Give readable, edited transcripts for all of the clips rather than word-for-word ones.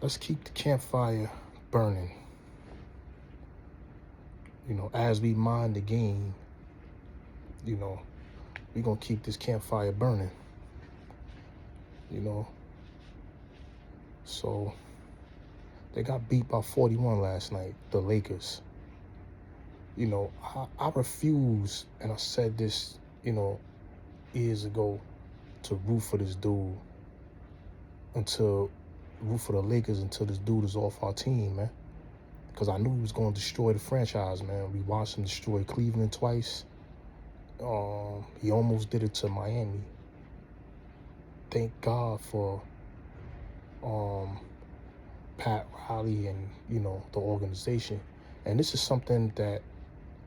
Let's keep the campfire burning. As we mind the game, you know, we're gonna keep this campfire burning, you know. So they got beat by 41 last night, the Lakers. I refuse, and I said this, years ago, to root for this dude until root for the Lakers until this dude is off our team, man. Because I knew he was going to destroy the franchise, man. We watched him destroy Cleveland twice. He almost did it to Miami. Thank God for Pat Riley and, the organization. And this is something that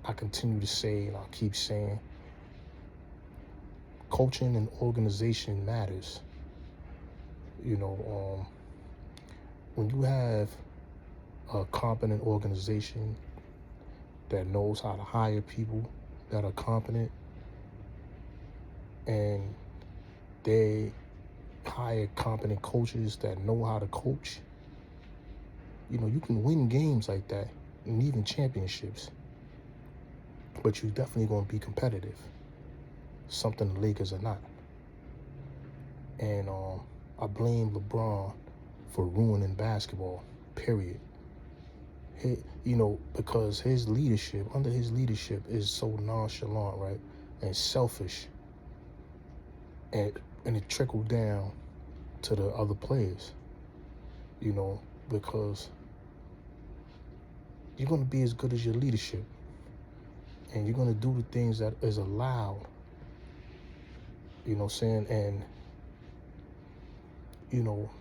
I continue to say and I'll keep saying. Coaching and organization matters. When you have a competent organization that knows how to hire people that are competent, and they hire competent coaches that know how to coach, you can win games like that and even championships. But you're definitely going to be competitive, something the Lakers are not. And I blame LeBron for ruining basketball, period. Because under his leadership is so nonchalant, right, and selfish, and it trickled down to the other players, because you're going to be as good as your leadership, and you're going to do the things that is allowed, and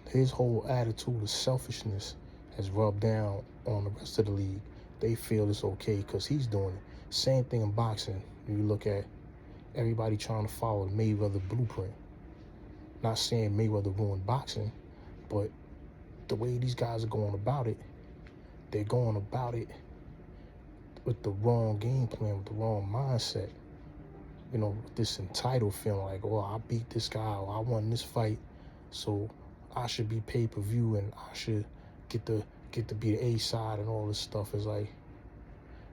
his whole attitude of selfishness has rubbed down on the rest of the league. They feel it's okay because he's doing it. Same thing in boxing. You look at everybody trying to follow the Mayweather blueprint. Not saying Mayweather ruined boxing, but the way these guys are going about it, they're going about it with the wrong game plan, with the wrong mindset. This entitled feeling like, oh, I beat this guy, or I won this fight, so I should be pay-per-view and I should get to be the A side and all this stuff. Is like,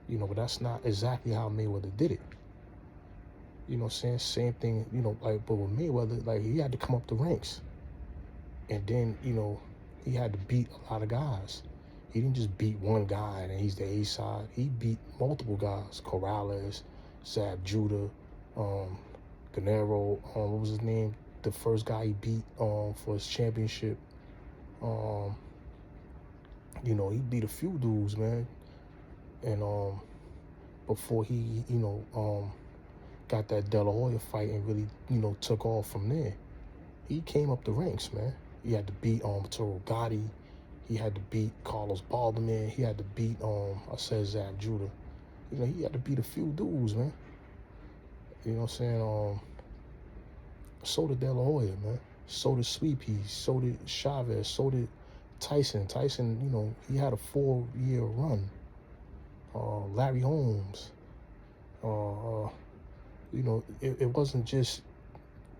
but that's not exactly how Mayweather did it. Same thing, but with Mayweather, like, he had to come up the ranks. And then, he had to beat a lot of guys. He didn't just beat one guy and he's the A side. He beat multiple guys. Corrales, Zab Judah, Gennaro, what was his name? The first guy he beat for his championship. He beat a few dudes, man. And before he, got that De La Hoya fight and really, took off from there. He came up the ranks, man. He had to beat Toro Gotti. He had to beat Carlos Balderman. He had to beat Zab Judah. He had to beat a few dudes, man. You know what I'm saying? So did De La Hoya, man. So did Sweet Pea. So did Chavez. So did Tyson. Tyson, he had a 4-year run. Larry Holmes. It wasn't just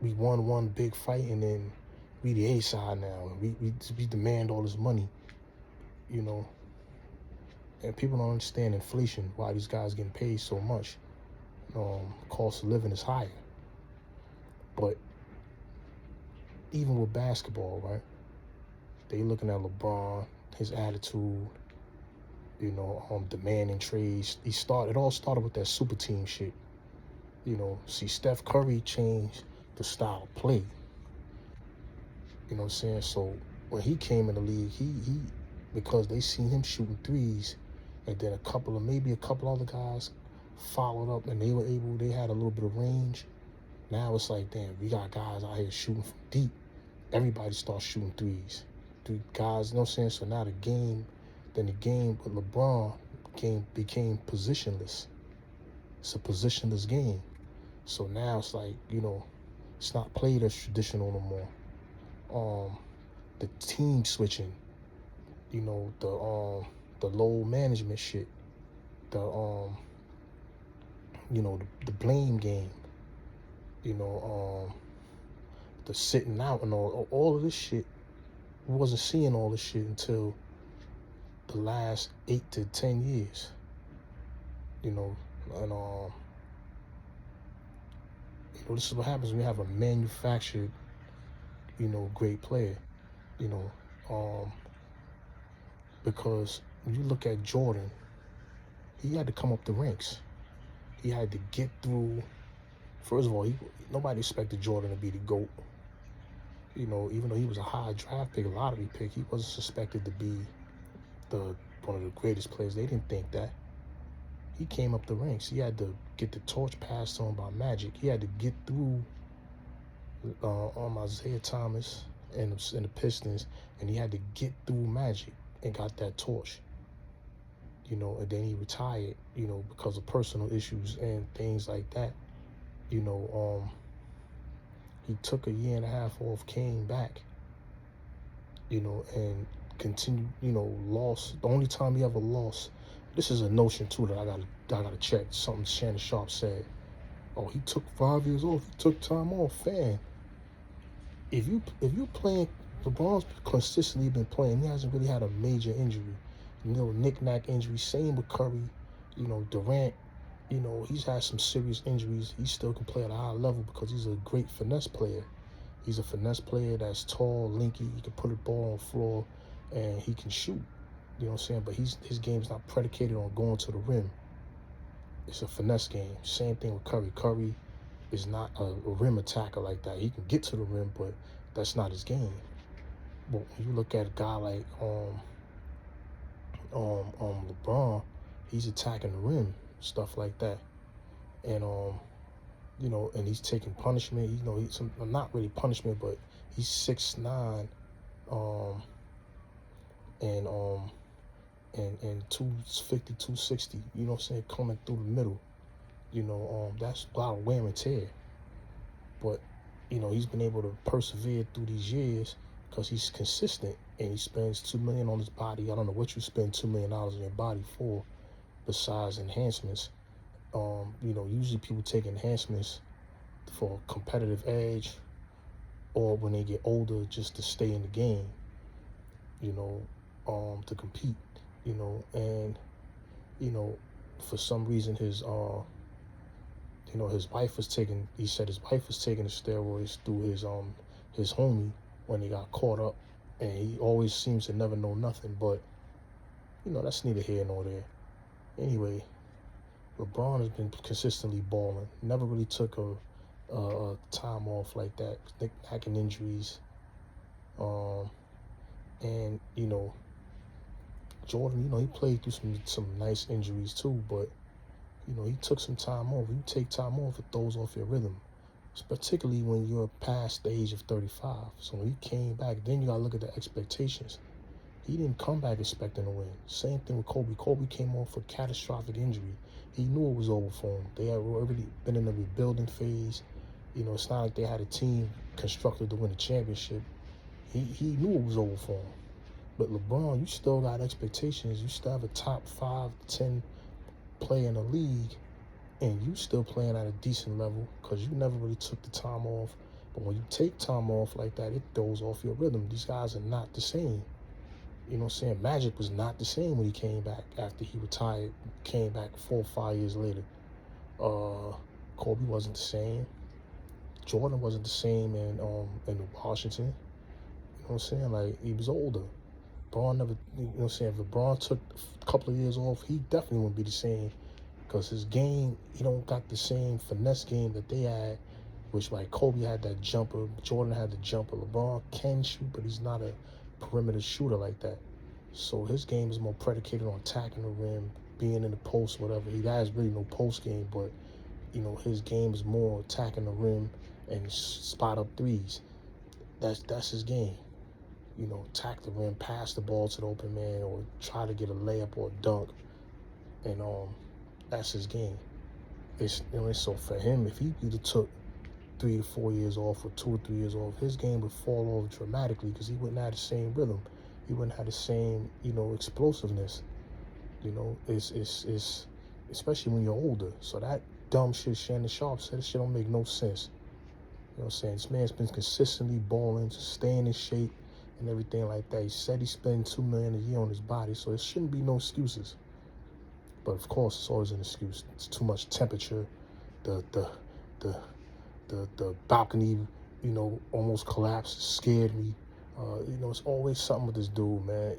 we won one big fight and then we the A side now. We demand all this money, And people don't understand inflation, why these guys getting paid so much. Cost of living is higher. But even with basketball, right? They looking at LeBron, his attitude, demanding trades. It all started with that super team shit. See, Steph Curry changed the style of play. You know what I'm saying? So when he came in the league, he because they seen him shooting threes, and then maybe a couple other guys followed up, and they had a little bit of range. Now it's like, damn, we got guys out here shooting from deep. Everybody starts shooting threes. Three guys, you know what I'm saying? So now the game with LeBron became positionless. It's a positionless game. So now it's like, it's not played as traditional no more. The team switching, the low management shit, the blame game, the sitting out and all of this shit we wasn't seeing all this shit until the last 8 to 10 years. You know, and this is what happens when you have a manufactured, great player. You know, because when you look at Jordan, he had to come up the ranks. He had to get through. First of all, nobody expected Jordan to be the GOAT. Even though he was a high draft pick, a lottery pick, he wasn't suspected to be one of the greatest players. They didn't think that. He came up the ranks. He had to get the torch passed to him by Magic. He had to get through Isaiah Thomas and the Pistons, and he had to get through Magic and got that torch. And then he retired, because of personal issues and things like that. He took a year and a half off, came back, and continued, lost. The only time he ever lost, this is a notion too that I gotta check. Something Shannon Sharp said. Oh, he took 5 years off. He took time off. Fan. If you playing, LeBron's consistently been playing. He hasn't really had a major injury. Knick-knack injury. Same with Curry. Durant. He's had some serious injuries. He still can play at a high level because he's a great finesse player. He's a finesse player that's tall, lanky. He can put a ball on the floor, and he can shoot. You know what I'm saying? But his game's not predicated on going to the rim. It's a finesse game. Same thing with Curry. Curry is not a rim attacker like that. He can get to the rim, but that's not his game. But when you look at a guy like LeBron, he's attacking the rim, stuff like that, and and he's taking punishment. He's not really punishment, but he's 6'9", and 250, 260. You know what I'm saying? Coming through the middle. That's a lot of wear and tear. But he's been able to persevere through these years because he's consistent, and he spends $2 million on his body. I don't know what you spend $2 million on your body for, besides enhancements. Usually people take enhancements for competitive edge, or when they get older, just to stay in the game. To compete. And for some reason his wife was taking. He said his wife was taking the steroids through his homie when he got caught up, and he always seems to never know nothing. But that's neither here nor there. Anyway, LeBron has been consistently balling. Never really took a time off like that. Knick-knacking injuries. And Jordan, he played through some nice injuries too, but he took some time off. You take time off, it throws off your rhythm, particularly when you're past the age of 35. So when he came back, then you gotta look at the expectations. He didn't come back expecting to win. Same thing with Kobe. Kobe came off a catastrophic injury. He knew it was over for him. They had already been in a rebuilding phase. It's not like they had a team constructed to win a championship. He knew it was over for him. But LeBron, you still got expectations. You still have a top 5 to 10 player in the league, and you still playing at a decent level because you never really took the time off. But when you take time off like that, it throws off your rhythm. These guys are not the same. You know what I'm saying? Magic was not the same when he came back after he retired, came back 4 or 5 years later. Kobe wasn't the same. Jordan wasn't the same in Washington. You know what I'm saying? Like, he was older. LeBron never, you know what I'm saying? If LeBron took a couple of years off, he definitely wouldn't be the same because his game, he don't got the same finesse game that they had, which like Kobe had that jumper, Jordan had the jumper. LeBron can shoot, but he's not a perimeter shooter like that. So his game is more predicated on attacking the rim, being in the post, whatever. He has really no post game, but his game is more attacking the rim and spot up threes. That's his game. Attack the rim, pass the ball to the open man, or try to get a layup or a dunk, and that's his game. So for him, if he either took 3 to 4 years off or 2 or 3 years off, his game would fall off dramatically because he wouldn't have the same rhythm. He wouldn't have the same, explosiveness. It's especially when you're older. So that dumb shit Shannon Sharp said, this shit don't make no sense. You know what I'm saying? This man's been consistently balling, staying in shape, and everything like that. He said he spent $2 million a year on his body, so there shouldn't be no excuses. But of course, it's always an excuse. It's too much temperature. The the the balcony, almost collapsed. Scared me. It's always something with this dude, man.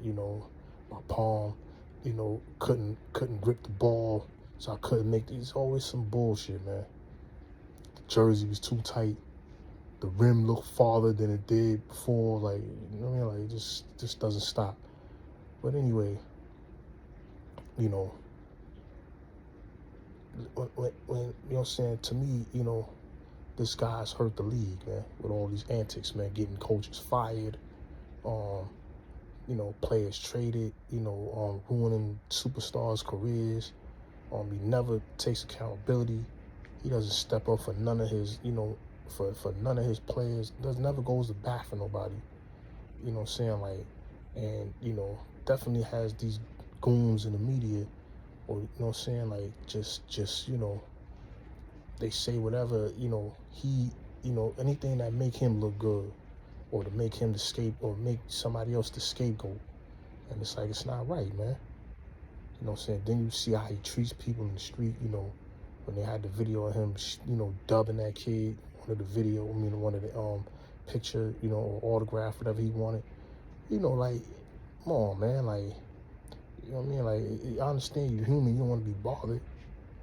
My palm, couldn't grip the ball, so I couldn't make. It's always some bullshit, man. The jersey was too tight. The rim looked farther than it did before. Like, like it just doesn't stop. But anyway, when I'm saying, to me, this guy's hurt the league, man, with all these antics, man, getting coaches fired, players traded, ruining superstars' careers. He never takes accountability. He doesn't step up for none of his, for none of his players. Never goes to bat for nobody. You know what I'm saying? Like, and, definitely has these goons in the media, or, like, just, they say whatever, anything that make him look good, or to make him or make somebody else the scapegoat. And it's like, it's not right, man. You know what I'm saying? Then you see how he treats people in the street, when they had the video of him, dubbing that kid, one of the picture, or autograph, whatever he wanted. Like, come on, man, like, you know what I mean? Like, I understand you're human, you don't want to be bothered,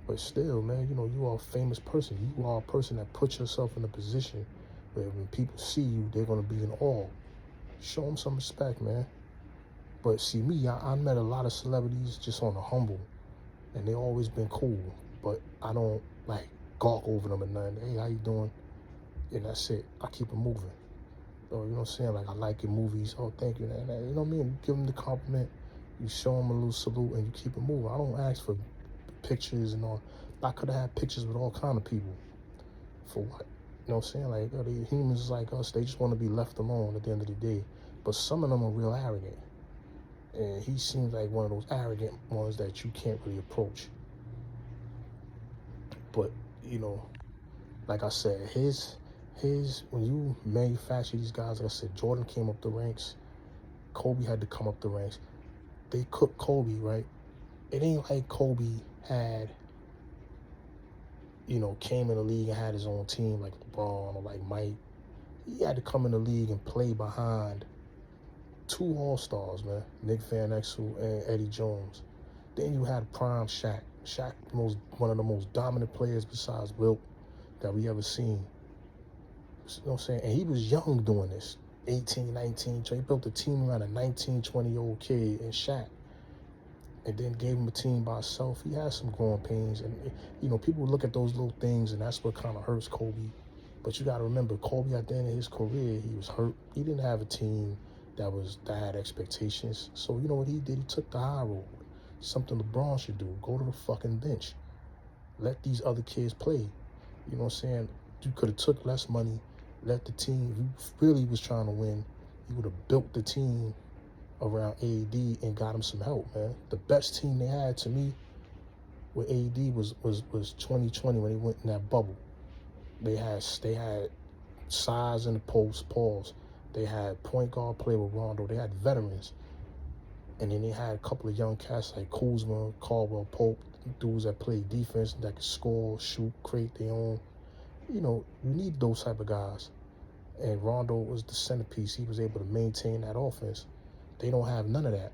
but still, man, you are a famous person. You are a person that puts yourself in a position where when people see you, they're going to be in awe. Show them some respect, man. But see, me, I met a lot of celebrities just on the humble, and they always been cool, but I don't, like, gawk over them and nothing. Hey, how you doing? And that's it. I keep it moving. You know what I'm saying? Like, I like your movies. Oh, thank you. And, you know what I mean? You give them the compliment, you show them a little salute, and you keep it moving. I don't ask for pictures and all. I could have had pictures with all kind of people. For what? You know what I'm saying? Like, the humans like us, they just want to be left alone at the end of the day. But some of them are real arrogant. And he seems like one of those arrogant ones that you can't really approach. But, like I said, when you manufacture these guys, like I said, Jordan came up the ranks. Kobe had to come up the ranks. They cooked Kobe, right? It ain't like Kobe had, came in the league and had his own team like LeBron or like Mike. He had to come in the league and play behind two All-Stars, man, Nick Van Exel and Eddie Jones. Then you had prime Shaq. Shaq, one of the most dominant players besides Wilt that we ever seen. You know what I'm saying? And he was young doing this, 18, 19. So he built a team around a 19, 20-year-old kid and Shaq, and then gave him a team by himself. He had some growing pains. And, people look at those little things, and that's what kind of hurts Kobe. But you got to remember, Kobe, at the end of his career, he was hurt. He didn't have a team that had expectations. So you know what he did? He took the high road. Something LeBron should do. Go to the fucking bench. Let these other kids play. You know what I'm saying? You could have took less money, let the team, if you really was trying to win, you would have built the team around AD and got him some help, man. The best team they had, to me, with AD was 2020 when they went in that bubble. They had size in the post, pause. They had point guard play with Rondo. They had veterans. And then they had a couple of young cats like Kuzma, Caldwell Pope, dudes that play defense, that could score, shoot, create their own. You need those type of guys. And Rondo was the centerpiece. He was able to maintain that offense. They don't have none of that.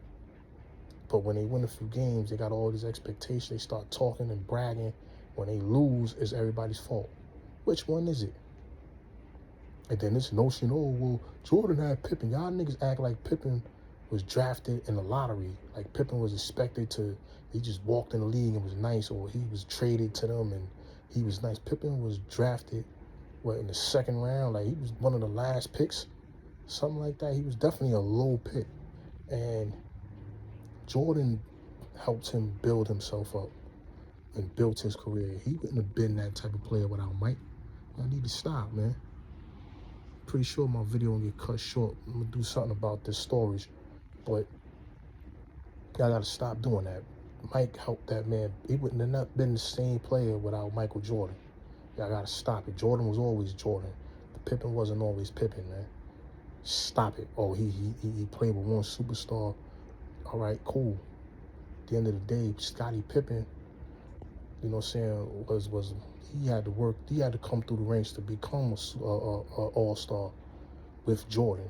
But when they win a few games, they got all these expectations. They start talking and bragging. When they lose, it's everybody's fault. Which one is it? And then this notion, oh, well, Jordan had Pippen. Y'all niggas act like Pippen was drafted in the lottery. Like Pippen was expected to, he just walked in the league and was nice, or he was traded to them and he was nice. Pippen was drafted, in the second round? Like, he was one of the last picks, something like that. He was definitely a low pick. And Jordan helped him build himself up and built his career. He wouldn't have been that type of player without Mike. I need to stop, man. Pretty sure my video will get cut short. I'm gonna do something about this storage, but I gotta stop doing that. Mike helped that man. He wouldn't have not been the same player without Michael Jordan. Y'all gotta stop it. Jordan was always Jordan. Pippen wasn't always Pippen, man. Stop it. Oh, he played with one superstar. All right, cool. At the end of the day, Scottie Pippen, you know what I'm saying, was he had to work, he had to come through the ranks to become a all-star with Jordan.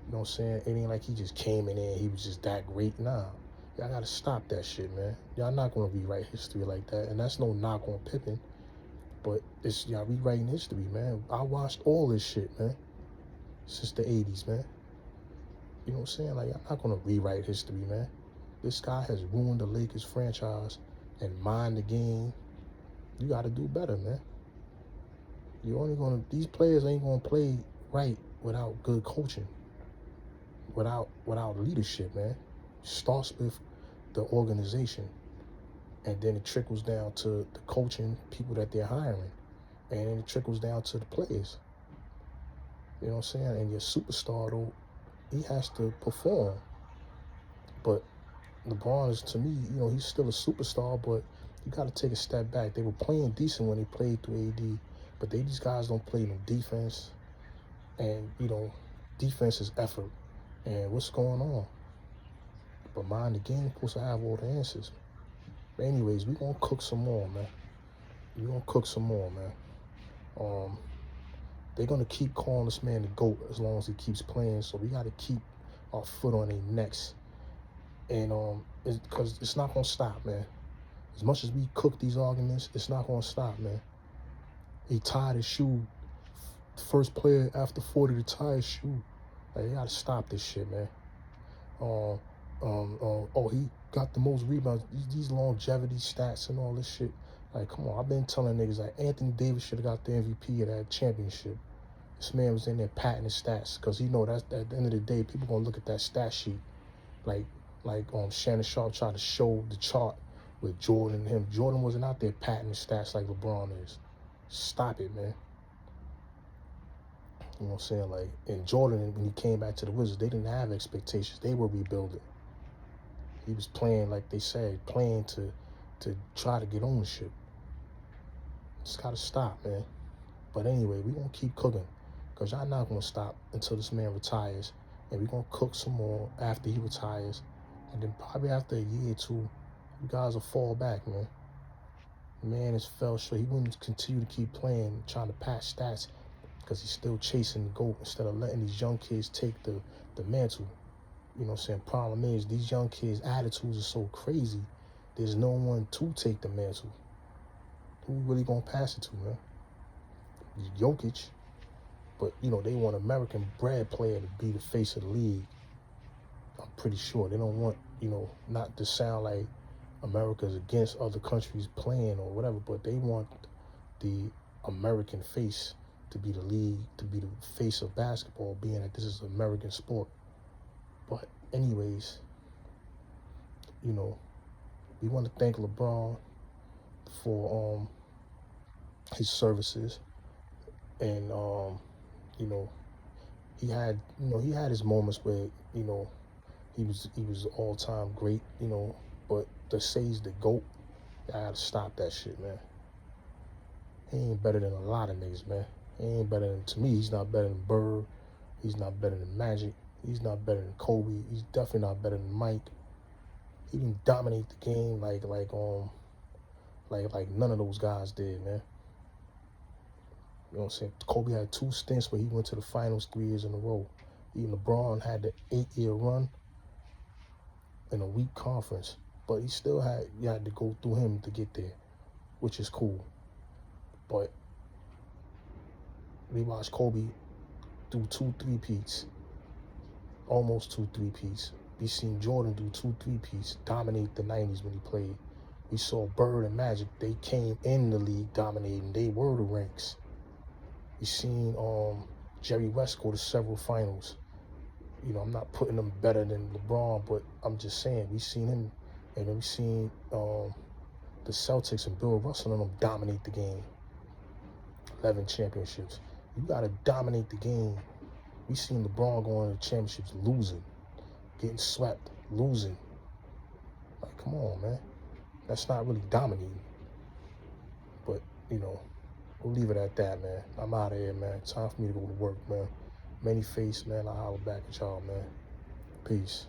You know what I'm saying? It ain't like he just came in there and he was just that great. Nah. Y'all gotta stop that shit, man. Y'all not gonna rewrite history like that. And that's no knock on Pippen, but it's y'all rewriting history, man. I watched all this shit, man, since the 80s, man. You know what I'm saying? Like, y'all not gonna rewrite history, man. This guy has ruined the Lakers franchise and mind the game. You gotta do better, man. These players ain't gonna play right without good coaching, without leadership, man. Starts with the organization, and then it trickles down to the coaching people that they're hiring, and then it trickles down to the players. You know what I'm saying? And your superstar, though, he has to perform. But LeBron is, to me, he's still a superstar, but you got to take a step back. They were playing decent when they played through AD, but these guys don't play no defense, and defense is effort. And what's going on? But mind the game supposed to have all the answers. But anyways, we're gonna cook some more, man. We're gonna cook some more, man. They're gonna keep calling this man the GOAT as long as he keeps playing. So we gotta keep our foot on their necks. And because it's not gonna stop, man. As much as we cook these arguments, it's not gonna stop, man. He tied his shoe. First player after 40 to tie his shoe. Like, you gotta stop this shit, man. He got the most rebounds. These longevity stats and all this shit. Like, come on. I've been telling niggas like Anthony Davis should have got the MVP of that championship. This man was in there patting his stats because he know that at the end of the day, people gonna look at that stat sheet. Like Shannon Sharp tried to show the chart with Jordan and him. Jordan wasn't out there patting his stats like LeBron is. Stop it, man. You know what I'm saying? Like, and Jordan, when he came back to the Wizards, they didn't have expectations. They were rebuilding. He was playing, like they said, playing to try to get ownership. Just gotta stop, man. But anyway, we're gonna keep cooking, because y'all not gonna stop until this man retires. And we're gonna cook some more after he retires. And then probably after a year or two, you guys will fall back, man. The man has fell short. He wouldn't continue to keep playing, trying to patch stats, because he's still chasing the GOAT instead of letting these young kids take the mantle. You know what I'm saying? Problem is, these young kids' attitudes are so crazy, there's no one to take the mantle. Who really gonna pass it to, man? Jokic. But, they want an American-bred player to be the face of the league. I'm pretty sure. They don't want, not to sound like America's against other countries playing or whatever, but they want the American face to be the league, to be the face of basketball, being that this is an American sport. But anyways, we want to thank LeBron for his services, and he had his moments where he was all-time great, but to say he's the GOAT, I gotta stop that shit, man. He ain't better than a lot of niggas, man. He ain't better than, to me, he's not better than Bird. He's not better than Magic. He's not better than Kobe. He's definitely not better than Mike. He didn't dominate the game like none of those guys did, man. You know what I'm saying? Kobe had 2 stints where he went to the finals 3 years in a row. Even LeBron had the 8-year run in a weak conference, but you had to go through him to get there, which is cool. But we watched Kobe do 2 3-peats, almost 2 3-peats. We seen Jordan do 2 3-peats, dominate the 90s when he played. We saw Bird and Magic. They came in the league dominating. They were the ranks. We seen Jerry West go to several finals. I'm not putting him better than LeBron, but I'm just saying, we seen him, and then we seen the Celtics and Bill Russell and them dominate the game. 11 championships. You got to dominate the game. We seen LeBron going to championships losing, getting swept, losing. Like, come on, man. That's not really dominating. But, we'll leave it at that, man. I'm out of here, man. Time for me to go to work, man. Many face, man. I'll holler back at y'all, man. Peace.